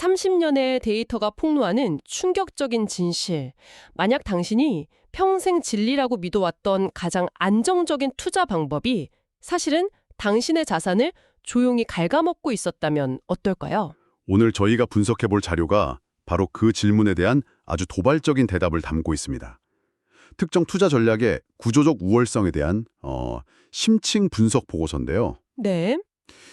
30년의 데이터가 폭로하는 충격적인 진실. 만약 당신이 평생 진리라고 믿어왔던 가장 안정적인 투자 방법이 사실은 당신의 자산을 조용히 갉아먹고 있었다면 어떨까요? 오늘 저희가 분석해 볼 자료가 바로 그 질문에 대한 아주 도발적인 대답을 담고 있습니다. 특정 투자 전략의 구조적 우월성에 대한 심층 분석 보고서인데요. 네.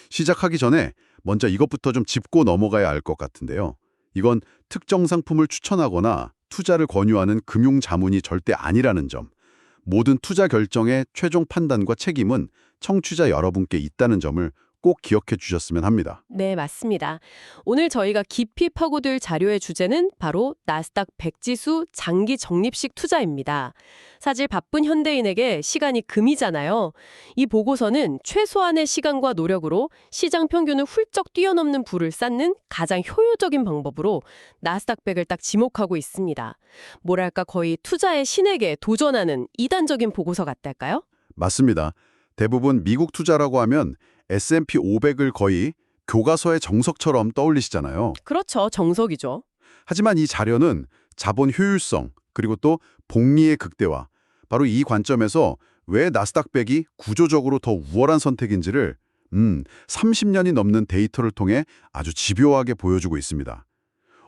시작하기 전에 먼저 이것부터 좀 짚고 넘어가야 할 것 같은데요. 이건 특정 상품을 추천하거나 투자를 권유하는 금융 자문이 절대 아니라는 점. 모든 투자 결정의 최종 판단과 책임은 청취자 여러분께 있다는 점을 꼭 기억해 주셨으면 합니다. 네, 맞습니다. 오늘 저희가 깊이 파고들 자료의 주제는 바로 나스닥 100지수 장기 적립식 투자입니다. 사실 바쁜 현대인에게 시간이 금이잖아요. 이 보고서는 최소한의 시간과 노력으로 시장 평균을 훌쩍 뛰어넘는 부를 쌓는 가장 효율적인 방법으로 나스닥 100을 딱 지목하고 있습니다. 뭐랄까 거의 투자의 신에게 도전하는 이단적인 보고서 같달까요? 맞습니다. 대부분 미국 투자라고 하면 S&P 500을 거의 교과서의 정석처럼 떠올리시잖아요. 그렇죠. 정석이죠. 하지만 이 자료는 자본 효율성, 그리고 또 복리의 극대화, 바로 이 관점에서 왜 나스닥 100이 구조적으로 더 우월한 선택인지를 30년이 넘는 데이터를 통해 아주 집요하게 보여주고 있습니다.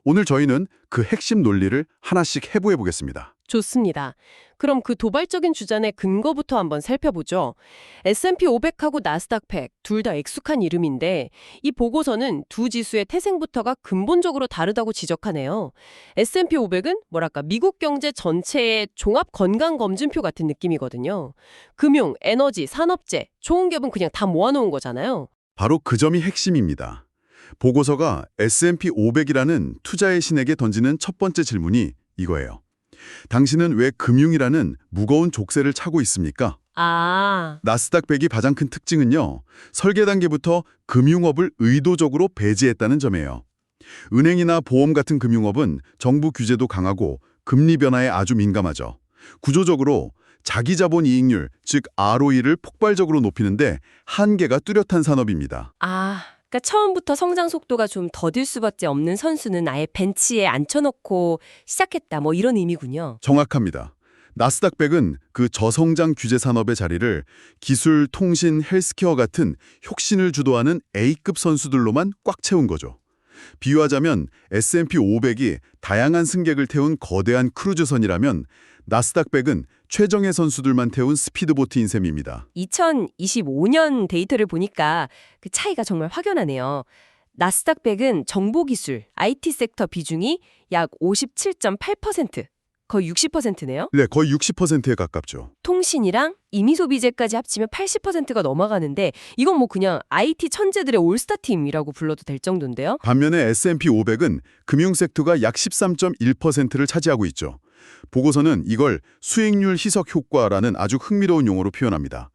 오늘 저희는 그 핵심 논리를 하나씩 해부해 보겠습니다. 좋습니다. 그럼 그 도발적인 주장의 근거부터 한번 살펴보죠. S&P 500하고 나스닥 100 둘 다 익숙한 이름인데 이 보고서는 두 지수의 태생부터가 근본적으로 다르다고 지적하네요. S&P 500은 뭐랄까 미국 경제 전체의 종합 건강검진표 같은 느낌이거든요. 금융, 에너지, 산업재, 좋은 기업은 그냥 다 모아놓은 거잖아요. 바로 그 점이 핵심입니다. 보고서가 S&P 500이라는 투자의 신에게 던지는 첫 번째 질문이 이거예요. 당신은 왜 금융이라는 무거운 족쇄를 차고 있습니까? 나스닥 100이 가장 큰 특징은요. 설계 단계부터 금융업을 의도적으로 배제했다는 점이에요. 은행이나 보험 같은 금융업은 정부 규제도 강하고 금리 변화에 아주 민감하죠. 구조적으로 자기 자본 이익률, 즉 ROE를 폭발적으로 높이는데 한계가 뚜렷한 산업입니다. 그러니까 처음부터 성장 속도가 좀 더딜 수밖에 없는 선수는 아예 벤치에 앉혀놓고 시작했다. 뭐 이런 의미군요. 정확합니다. 나스닥 100은 그 저성장 규제 산업의 자리를 기술, 통신, 헬스케어 같은 혁신을 주도하는 A급 선수들로만 꽉 채운 거죠. 비유하자면 S&P 500이 다양한 승객을 태운 거대한 크루즈선이라면 나스닥 100은 최정예 선수들만 태운 스피드보트인 셈입니다. 2025년 데이터를 보니까 그 차이가 정말 확연하네요. 나스닥 100은 정보기술, IT 섹터 비중이 약 57.8%, 거의 60%네요. 네, 거의 60%에 가깝죠. 통신이랑 임의소비재까지 합치면 80%가 넘어가는데 이건 뭐 그냥 IT 천재들의 올스타팀이라고 불러도 될 정도인데요. 반면에 S&P 500은 금융 섹터가 약 13.1%를 차지하고 있죠. 보고서는 이걸 수익률 희석 효과라는 아주 흥미로운 용어로 표현합니다.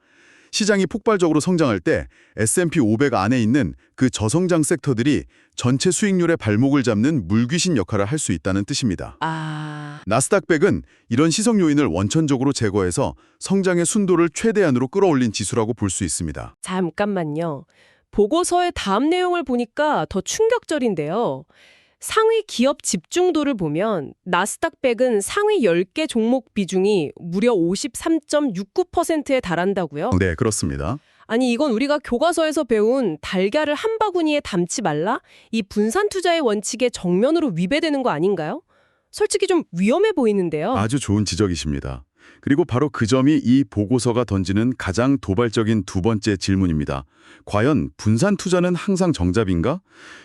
시장이 폭발적으로 성장할 때 S&P 500 안에 있는 그 저성장 섹터들이 전체 수익률의 발목을 잡는 물귀신 역할을 할 수 있다는 뜻입니다. 나스닥 100은 이런 시석 요인을 원천적으로 제거해서 성장의 순도를 최대한으로 끌어올린 지수라고 볼 수 있습니다. 잠깐만요. 보고서의 다음 내용을 보니까 더 충격적인데요. 상위 기업 집중도를 보면 나스닥 100은 상위 10개 종목 비중이 무려 53.69%에 달한다고요? 네, 그렇습니다. 아니 이건 우리가 교과서에서 배운 달걀을 한 바구니에 담지 말라? 이 분산 투자의 원칙에 정면으로 위배되는 거 아닌가요? 솔직히 좀 위험해 보이는데요. 아주 좋은 지적이십니다. 그리고 바로 그 점이 이 보고서가 던지는 가장 도발적인 두 번째 질문입니다. 과연 분산 투자는 항상 정답인가?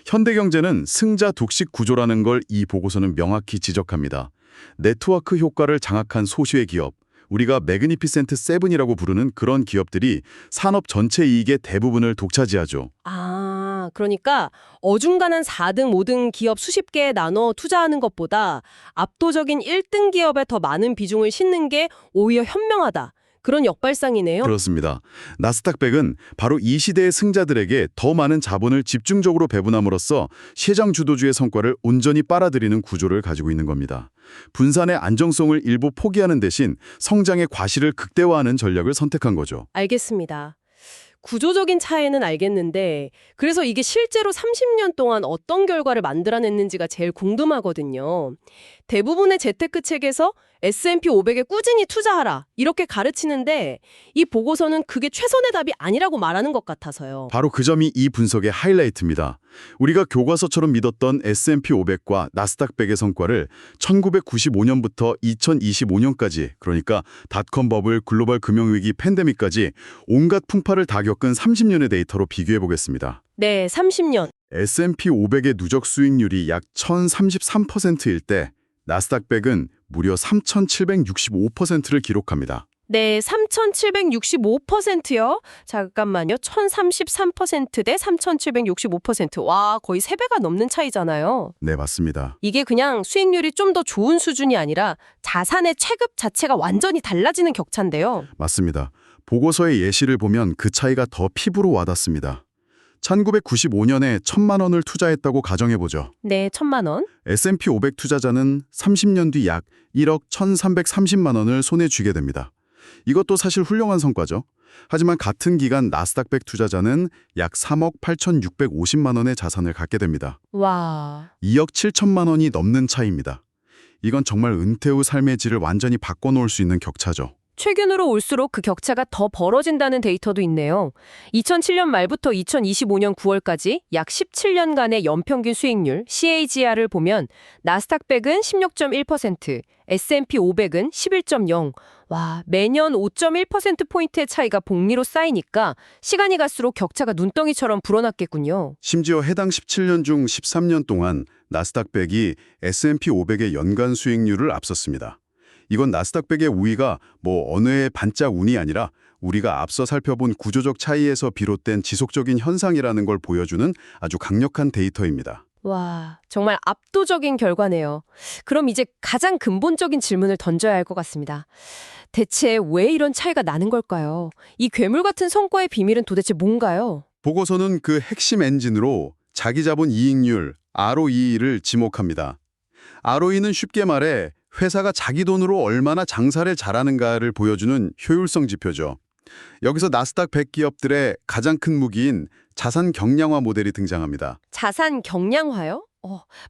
현대경제는 승자 독식 구조라는 걸 이 보고서는 명확히 지적합니다. 네트워크 효과를 장악한 소수의 기업, 우리가 매그니피센트 세븐이라고 부르는 그런 기업들이 산업 전체 이익의 대부분을 독차지하죠. 그러니까 어중간한 4등, 5등 기업 수십 개에 나눠 투자하는 것보다 압도적인 1등 기업에 더 많은 비중을 싣는 게 오히려 현명하다. 그런 역발상이네요. 그렇습니다. 나스닥 100은 바로 이 시대의 승자들에게 더 많은 자본을 집중적으로 배분함으로써 시장 주도주의 성과를 온전히 빨아들이는 구조를 가지고 있는 겁니다. 분산의 안정성을 일부 포기하는 대신 성장의 과실을 극대화하는 전략을 선택한 거죠. 알겠습니다. 구조적인 차이는 알겠는데 그래서 이게 실제로 30년 동안 어떤 결과를 만들어냈는지가 제일 궁금하거든요. 대부분의 재테크 책에서 S&P 500에 꾸준히 투자하라 이렇게 가르치는데 이 보고서는 그게 최선의 답이 아니라고 말하는 것 같아서요. 바로 그 점이 이 분석의 하이라이트입니다. 우리가 교과서처럼 믿었던 S&P 500과 나스닥 100의 성과를 1995년부터 2025년까지 그러니까 닷컴 버블, 글로벌 금융위기, 팬데믹까지 온갖 풍파를 다 겪은 30년의 데이터로 비교해 보겠습니다. 네, 30년. S&P 500의 누적 수익률이 약 1033%일 때 나스닥 100은 무려 3765%를 기록합니다. 네, 3,765%요? 잠깐만요. 1,033% 대 3,765%. 와, 거의 3배가 넘는 차이잖아요. 네, 맞습니다. 이게 그냥 수익률이 좀 더 좋은 수준이 아니라 자산의 체급 자체가 완전히 달라지는 격차인데요. 맞습니다. 보고서의 예시를 보면 그 차이가 더 피부로 와닿습니다. 1995년에 1,000만 원을 투자했다고 가정해보죠. 네, 1,000만 원. S&P 500 투자자는 30년 뒤 약 1억 1,330만 원을 손에 쥐게 됩니다. 이것도 사실 훌륭한 성과죠. 하지만 같은 기간 나스닥 100 투자자는 약 3억 8,650만 원의 자산을 갖게 됩니다. 와. 2억 7천만 원이 넘는 차이입니다. 이건 정말 은퇴 후 삶의 질을 완전히 바꿔놓을 수 있는 격차죠. 최근으로 올수록 그 격차가 더 벌어진다는 데이터도 있네요. 2007년 말부터 2025년 9월까지 약 17년간의 연평균 수익률 CAGR을 보면 나스닥 100은 16.1%, S&P 500은 11.0%. 와, 매년 5.1%포인트의 차이가 복리로 쌓이니까 시간이 갈수록 격차가 눈덩이처럼 불어났겠군요. 심지어 해당 17년 중 13년 동안 나스닥 100이 S&P 500의 연간 수익률을 앞섰습니다. 이건 나스닥 100의 우위가 어느 해의 반짝 운이 아니라 우리가 앞서 살펴본 구조적 차이에서 비롯된 지속적인 현상이라는 걸 보여주는 아주 강력한 데이터입니다. 와, 정말 압도적인 결과네요. 그럼 이제 가장 근본적인 질문을 던져야 할 것 같습니다. 대체 왜 이런 차이가 나는 걸까요? 이 괴물 같은 성과의 비밀은 도대체 뭔가요? 보고서는 그 핵심 엔진으로 자기 자본 이익률, ROE를 지목합니다. ROE는 쉽게 말해 회사가 자기 돈으로 얼마나 장사를 잘하는가를 보여주는 효율성 지표죠. 여기서 나스닥 100 기업들의 가장 큰 무기인 자산 경량화 모델이 등장합니다. 자산 경량화요?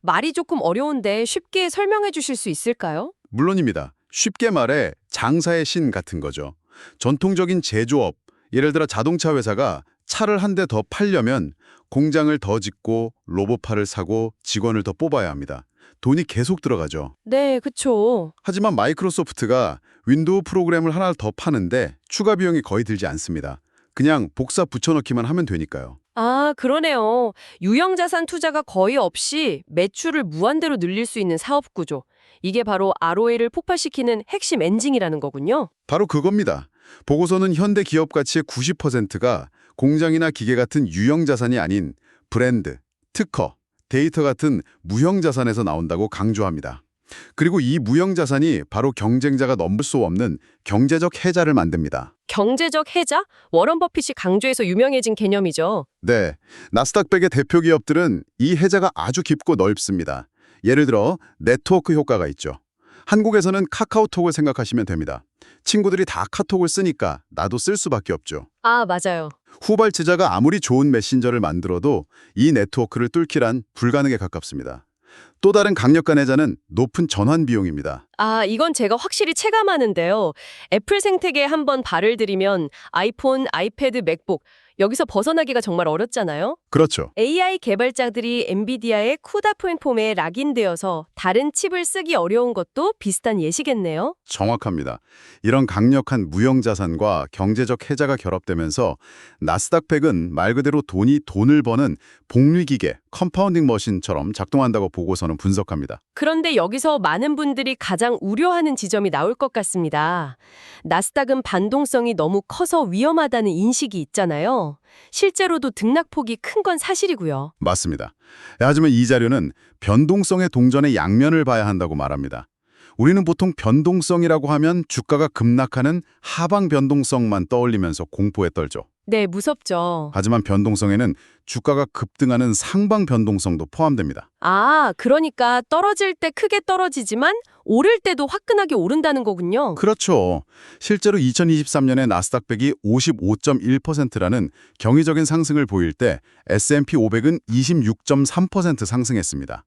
말이 조금 어려운데 쉽게 설명해 주실 수 있을까요? 물론입니다. 쉽게 말해 장사의 신 같은 거죠. 전통적인 제조업, 예를 들어 자동차 회사가 차를 한 대 더 팔려면 공장을 더 짓고 로봇팔을 사고 직원을 더 뽑아야 합니다. 돈이 계속 들어가죠. 네, 그쵸. 하지만 마이크로소프트가 윈도우 프로그램을 하나 더 파는데 추가 비용이 거의 들지 않습니다. 그냥 복사 붙여넣기만 하면 되니까요. 아, 그러네요. 유형자산 투자가 거의 없이 매출을 무한대로 늘릴 수 있는 사업 구조. 이게 바로 ROE를 폭발시키는 핵심 엔진이라는 거군요. 바로 그겁니다. 보고서는 현대 기업 가치의 90%가 공장이나 기계 같은 유형 자산이 아닌 브랜드, 특허, 데이터 같은 무형 자산에서 나온다고 강조합니다. 그리고 이 무형 자산이 바로 경쟁자가 넘을 수 없는 경제적 해자를 만듭니다. 경제적 해자? 워런 버핏이 강조해서 유명해진 개념이죠. 네, 나스닥 100의 대표 기업들은 이 해자가 아주 깊고 넓습니다. 예를 들어 네트워크 효과가 있죠. 한국에서는 카카오톡을 생각하시면 됩니다. 친구들이 다 카톡을 쓰니까 나도 쓸 수밖에 없죠. 아, 맞아요. 후발제자가 아무리 좋은 메신저를 만들어도 이 네트워크를 뚫기란 불가능에 가깝습니다. 또 다른 강력한 해자는 높은 전환 비용입니다. 아, 이건 제가 확실히 체감하는데요. 애플 생태계에 한번 발을 들이면 아이폰, 아이패드, 맥북 여기서 벗어나기가 정말 어렵잖아요. 그렇죠. AI 개발자들이 엔비디아의 쿠다 플랫폼에 락인되어서 다른 칩을 쓰기 어려운 것도 비슷한 예시겠네요. 정확합니다. 이런 강력한 무형 자산과 경제적 해자가 결합되면서 나스닥 100은 말 그대로 돈이 돈을 버는 복리기계, 컴파운딩 머신처럼 작동한다고 보고서는 분석합니다. 그런데 여기서 많은 분들이 가장 우려하는 지점이 나올 것 같습니다. 나스닥은 반동성이 너무 커서 위험하다는 인식이 있잖아요. 실제로도 등락폭이 큰 건 사실이고요. 맞습니다. 하지만 이 자료는 변동성의 동전의 양면을 봐야 한다고 말합니다. 우리는 보통 변동성이라고 하면 주가가 급락하는 하방 변동성만 떠올리면서 공포에 떨죠. 네, 무섭죠. 하지만 변동성에는 주가가 급등하는 상방 변동성도 포함됩니다. 아, 그러니까 떨어질 때 크게 떨어지지만 오를 때도 화끈하게 오른다는 거군요. 그렇죠. 실제로 2023년에 나스닥 100이 55.1%라는 경이적인 상승을 보일 때 S&P 500은 26.3% 상승했습니다.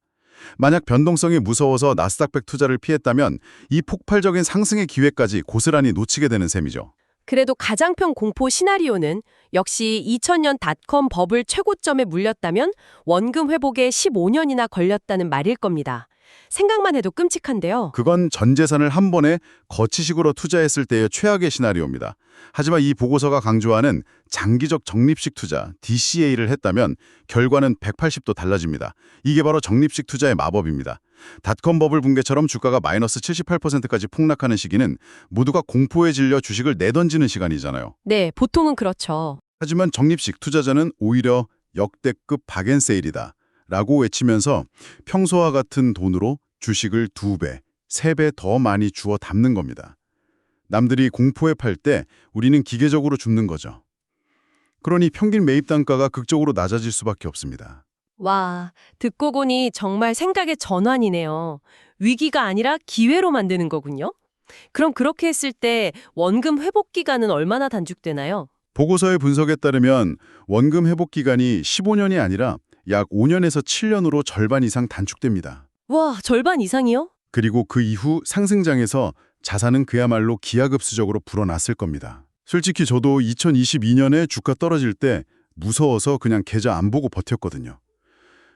만약 변동성이 무서워서 나스닥 100 투자를 피했다면 이 폭발적인 상승의 기회까지 고스란히 놓치게 되는 셈이죠. 그래도 가장평 공포 시나리오는 역시 2000년 닷컴 버블 최고점에 물렸다면 원금 회복에 15년이나 걸렸다는 말일 겁니다. 생각만 해도 끔찍한데요. 그건 전 재산을 한 번에 거치식으로 투자했을 때의 최악의 시나리오입니다. 하지만 이 보고서가 강조하는 장기적 적립식 투자, DCA를 했다면 결과는 180도 달라집니다. 이게 바로 적립식 투자의 마법입니다. 닷컴 버블 붕괴처럼 주가가 마이너스 78%까지 폭락하는 시기는 모두가 공포에 질려 주식을 내던지는 시간이잖아요. 네, 보통은 그렇죠. 하지만 적립식 투자자는 오히려 역대급 박앤세일이다 라고 외치면서 평소와 같은 돈으로 주식을 2배, 3배 더 많이 주워 담는 겁니다. 남들이 공포에 팔 때 우리는 기계적으로 죽는 거죠. 그러니 평균 매입 단가가 극적으로 낮아질 수밖에 없습니다. 와, 듣고 보니 정말 생각의 전환이네요. 위기가 아니라 기회로 만드는 거군요. 그럼 그렇게 했을 때 원금 회복 기간은 얼마나 단축되나요? 보고서의 분석에 따르면 원금 회복 기간이 15년이 아니라 약 5년에서 7년으로 절반 이상 단축됩니다. 와, 절반 이상이요? 그리고 그 이후 상승장에서 자산은 그야말로 기하급수적으로 불어났을 겁니다. 솔직히 저도 2022년에 주가 떨어질 때 무서워서 그냥 계좌 안 보고 버텼거든요.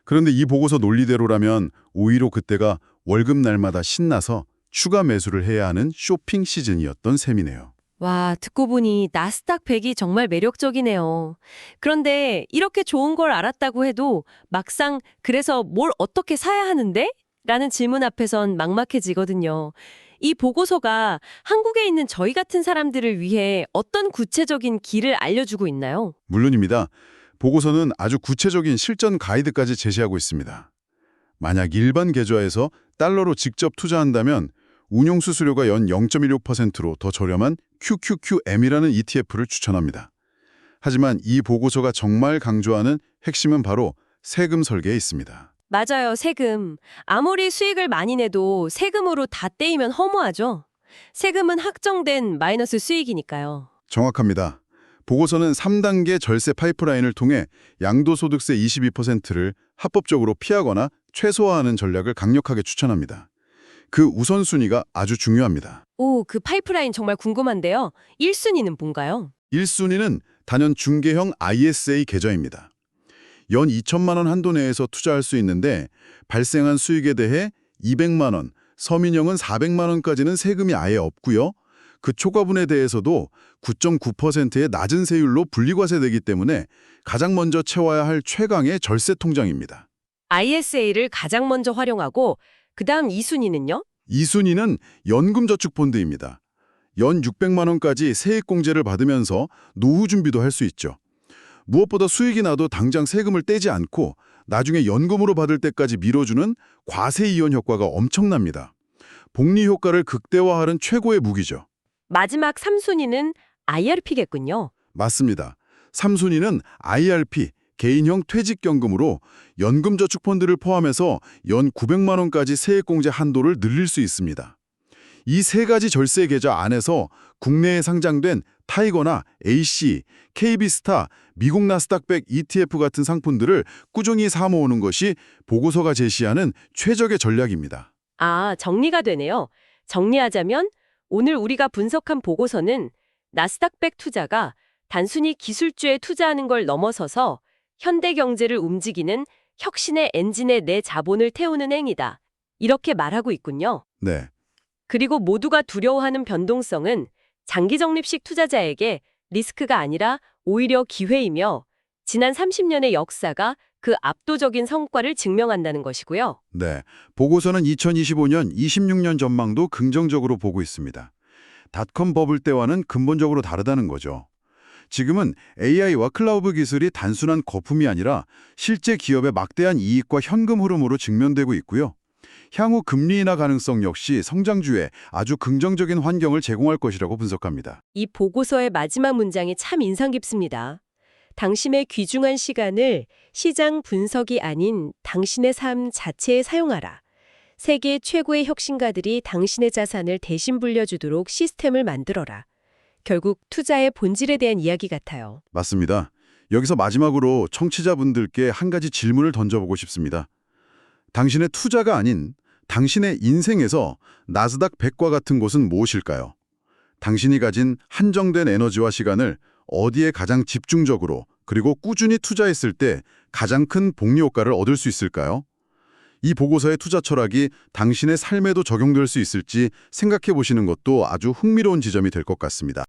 그런데 이 보고서 논리대로라면 오히려 그때가 월급 날마다 신나서 추가 매수를 해야 하는 쇼핑 시즌이었던 셈이네요. 와, 듣고 보니 나스닥 100이 정말 매력적이네요. 그런데 이렇게 좋은 걸 알았다고 해도 막상 그래서 뭘 어떻게 사야 하는데? 라는 질문 앞에선 막막해지거든요. 이 보고서가 한국에 있는 저희 같은 사람들을 위해 어떤 구체적인 길을 알려주고 있나요? 물론입니다. 보고서는 아주 구체적인 실전 가이드까지 제시하고 있습니다. 만약 일반 계좌에서 달러로 직접 투자한다면 운용 수수료가 연 0.16%로 더 저렴한 QQQM이라는 ETF를 추천합니다. 하지만 이 보고서가 정말 강조하는 핵심은 바로 세금 설계에 있습니다. 맞아요, 세금. 아무리 수익을 많이 내도 세금으로 다 떼이면 허무하죠. 세금은 확정된 마이너스 수익이니까요. 정확합니다. 보고서는 3단계 절세 파이프라인을 통해 양도소득세 22%를 합법적으로 피하거나 최소화하는 전략을 강력하게 추천합니다. 그 우선순위가 아주 중요합니다. 오, 그 파이프라인 정말 궁금한데요. 1순위는 뭔가요? 1순위는 단연 중개형 ISA 계좌입니다. 연 2천만 원 한도 내에서 투자할 수 있는데 발생한 수익에 대해 200만 원, 서민형은 400만 원까지는 세금이 아예 없고요. 그 초과분에 대해서도 9.9%의 낮은 세율로 분리과세되기 때문에 가장 먼저 채워야 할 최강의 절세 통장입니다. ISA를 가장 먼저 활용하고 그다음 2순위는요? 2순위는 연금저축펀드입니다. 연 600만 원까지 세액공제를 받으면서 노후 준비도 할 수 있죠. 무엇보다 수익이 나도 당장 세금을 떼지 않고 나중에 연금으로 받을 때까지 밀어주는 과세 이연 효과가 엄청납니다. 복리 효과를 극대화하는 최고의 무기죠. 마지막 3순위는 IRP겠군요. 맞습니다. 3순위는 IRP, 개인형 퇴직연금으로 연금저축펀드를 포함해서 연 900만 원까지 세액공제 한도를 늘릴 수 있습니다. 이 세 가지 절세 계좌 안에서 국내에 상장된 타이거나 AC, KB스타, 미국 나스닥 100 ETF 같은 상품들을 꾸준히 사모으는 것이 보고서가 제시하는 최적의 전략입니다. 아, 정리가 되네요. 정리하자면 오늘 우리가 분석한 보고서는 나스닥 100 투자가 단순히 기술주에 투자하는 걸 넘어서서 현대 경제를 움직이는 혁신의 엔진에 내 자본을 태우는 행위다. 이렇게 말하고 있군요. 네. 그리고 모두가 두려워하는 변동성은 장기 적립식 투자자에게 리스크가 아니라 오히려 기회이며 지난 30년의 역사가 그 압도적인 성과를 증명한다는 것이고요. 네. 보고서는 2025년, 26년 전망도 긍정적으로 보고 있습니다. 닷컴 버블 때와는 근본적으로 다르다는 거죠. 지금은 AI와 클라우드 기술이 단순한 거품이 아니라 실제 기업의 막대한 이익과 현금 흐름으로 직면되고 있고요. 향후 금리 인하 가능성 역시 성장주에 아주 긍정적인 환경을 제공할 것이라고 분석합니다. 이 보고서의 마지막 문장이 참 인상 깊습니다. 당신의 귀중한 시간을 시장 분석이 아닌 당신의 삶 자체에 사용하라. 세계 최고의 혁신가들이 당신의 자산을 대신 불려주도록 시스템을 만들어라. 결국 투자의 본질에 대한 이야기 같아요. 맞습니다. 여기서 마지막으로 청취자분들께 한 가지 질문을 던져보고 싶습니다. 당신의 투자가 아닌 당신의 인생에서 나스닥 100과 같은 곳은 무엇일까요? 당신이 가진 한정된 에너지와 시간을 어디에 가장 집중적으로 그리고 꾸준히 투자했을 때 가장 큰 복리 효과를 얻을 수 있을까요? 이 보고서의 투자 철학이 당신의 삶에도 적용될 수 있을지 생각해 보시는 것도 아주 흥미로운 지점이 될 것 같습니다.